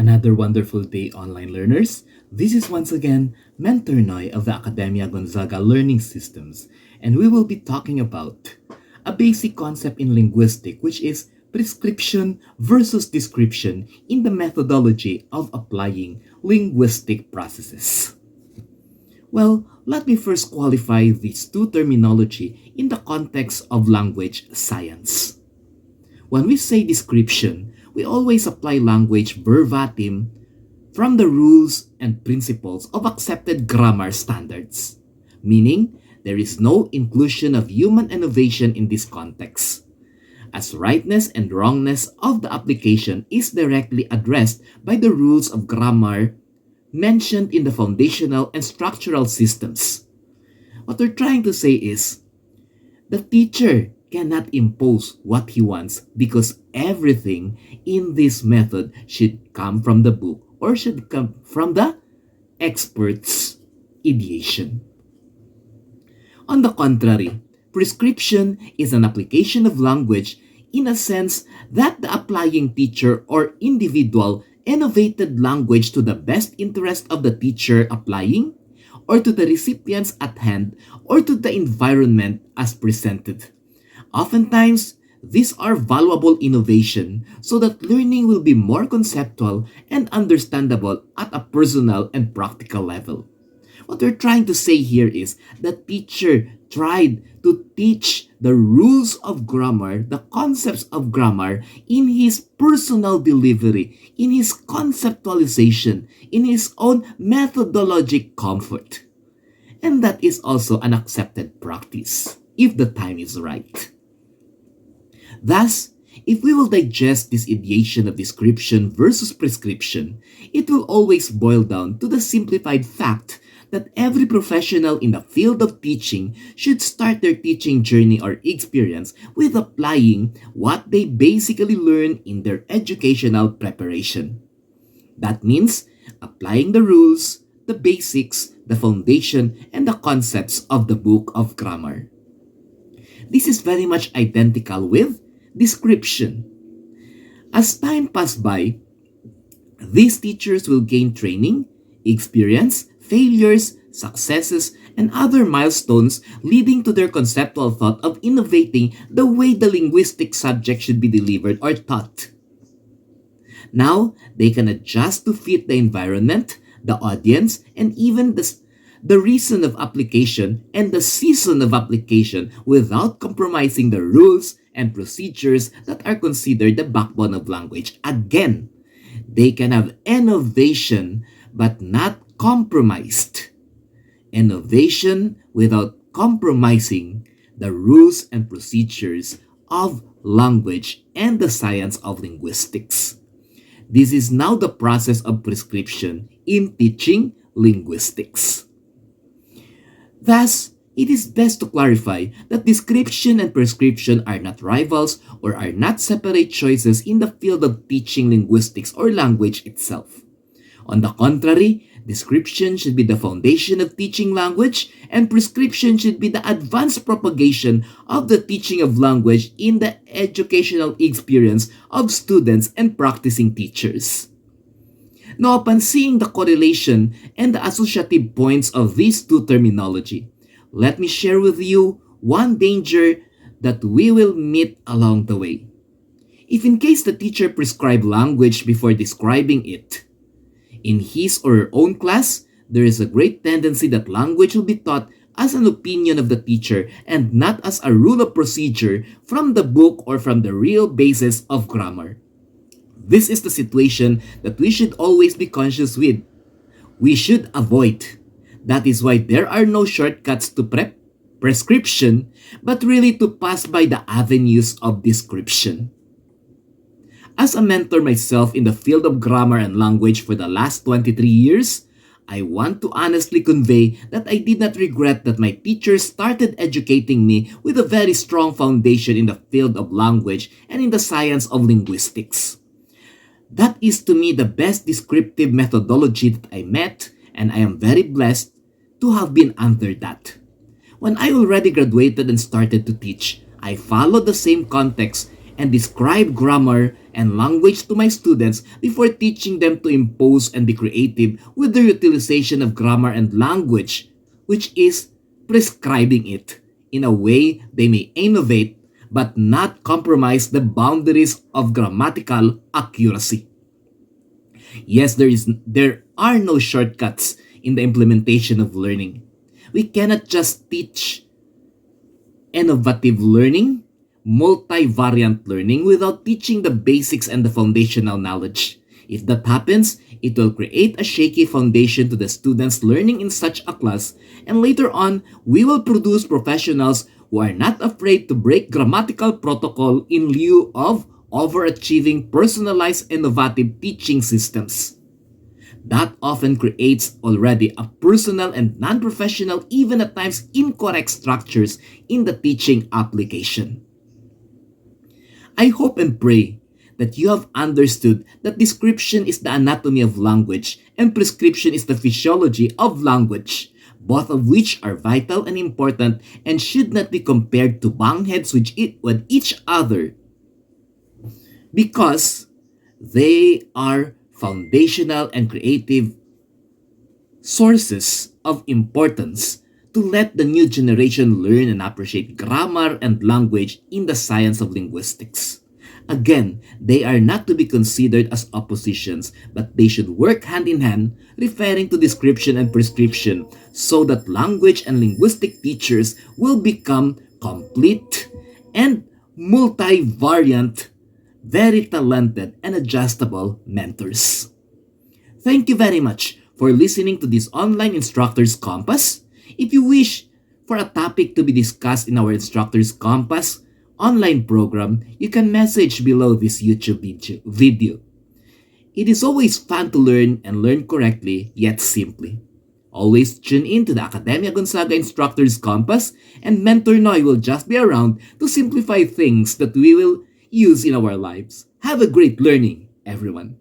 Another wonderful day, online learners. This is once again Mentor Noy of the Academia Gonzaga Learning Systems, and we will be talking about a basic concept in linguistics, which is prescription versus description in the methodology of applying linguistic processes. Well, let me first qualify these two terminology in the context of language science. When we say description, we always apply language verbatim from the rules and principles of accepted grammar standards, meaning there is no inclusion of human innovation in this context, as rightness and wrongness of the application is directly addressed by the rules of grammar mentioned in the foundational and structural systems. What we're trying to say is, the teacher cannot impose what he wants because everything in this method should come from the book or should come from the expert's ideation. On the contrary, prescription is an application of language in a sense that the applying teacher or individual innovated language to the best interest of the teacher applying, or to the recipients at hand, or to the environment as presented. Oftentimes, these are valuable innovation so that learning will be more conceptual and understandable at a personal and practical level. What we're trying to say here is that teacher tried to teach the rules of grammar, the concepts of grammar in his personal delivery, in his conceptualization, in his own methodologic comfort. And that is also an accepted practice if the time is right. Thus, if we will digest this ideation of description versus prescription, it will always boil down to the simplified fact that every professional in the field of teaching should start their teaching journey or experience with applying what they basically learn in their educational preparation. That means applying the rules, the basics, the foundation, and the concepts of the book of grammar. This is very much identical with description. As time passes by, these teachers will gain training, experience, failures, successes, and other milestones leading to their conceptual thought of innovating the way the linguistic subject should be delivered or taught. Now, they can adjust to fit the environment, the audience, and even the reason of application and the season of application without compromising the rules and procedures that are considered the backbone of language. Again, they can have innovation but not compromised. Innovation without compromising the rules and procedures of language and the science of linguistics. This is now the process of prescription in teaching linguistics. Thus, it is best to clarify that description and prescription are not rivals or are not separate choices in the field of teaching linguistics or language itself. On the contrary, description should be the foundation of teaching language, and prescription should be the advanced propagation of the teaching of language in the educational experience of students and practicing teachers. Now, upon seeing the correlation and the associative points of these two terminology, let me share with you one danger that we will meet along the way. If in case the teacher prescribed language before describing it, in his or her own class, there is a great tendency that language will be taught as an opinion of the teacher and not as a rule of procedure from the book or from the real basis of grammar. This is the situation that we should always be conscious with. We should avoid. That is why there are no shortcuts to prescription, but really to pass by the avenues of description. As a mentor myself in the field of grammar and language for the last 23 years, I want to honestly convey that I did not regret that my teachers started educating me with a very strong foundation in the field of language and in the science of linguistics. That is to me the best descriptive methodology that I met, and I am very blessed to have been under that. When I already graduated and started to teach, I followed the same context and describe grammar and language to my students before teaching them to impose and be creative with their utilization of grammar and language, which is prescribing it in a way they may innovate but not compromise the boundaries of grammatical accuracy. Yes, there are no shortcuts in the implementation of learning. We cannot just teach innovative learning, multivariant learning without teaching the basics and the foundational knowledge. If that happens, it will create a shaky foundation to the students learning in such a class, and later on, we will produce professionals who are not afraid to break grammatical protocol in lieu of overachieving personalized innovative teaching systems. That often creates already a personal and non-professional, even at times incorrect structures in the teaching application. I hope and pray that you have understood that description is the anatomy of language and prescription is the physiology of language, both of which are vital and important and should not be compared to bang heads with each other because they are foundational and creative sources of importance to let the new generation learn and appreciate grammar and language in the science of linguistics. Again, they are not to be considered as oppositions, but they should work hand in hand, referring to description and prescription, so that language and linguistic teachers will become complete and multivariant, very talented and adjustable mentors. Thank you very much for listening to this online instructor's compass. If you wish for a topic to be discussed in our instructor's compass online program, you can message below this YouTube video. It is always fun to learn and learn correctly yet simply. Always tune in to the Academia Gonzaga Instructor's Compass, and Mentor Noy will just be around to simplify things that we will use in our lives. Have a great learning, everyone.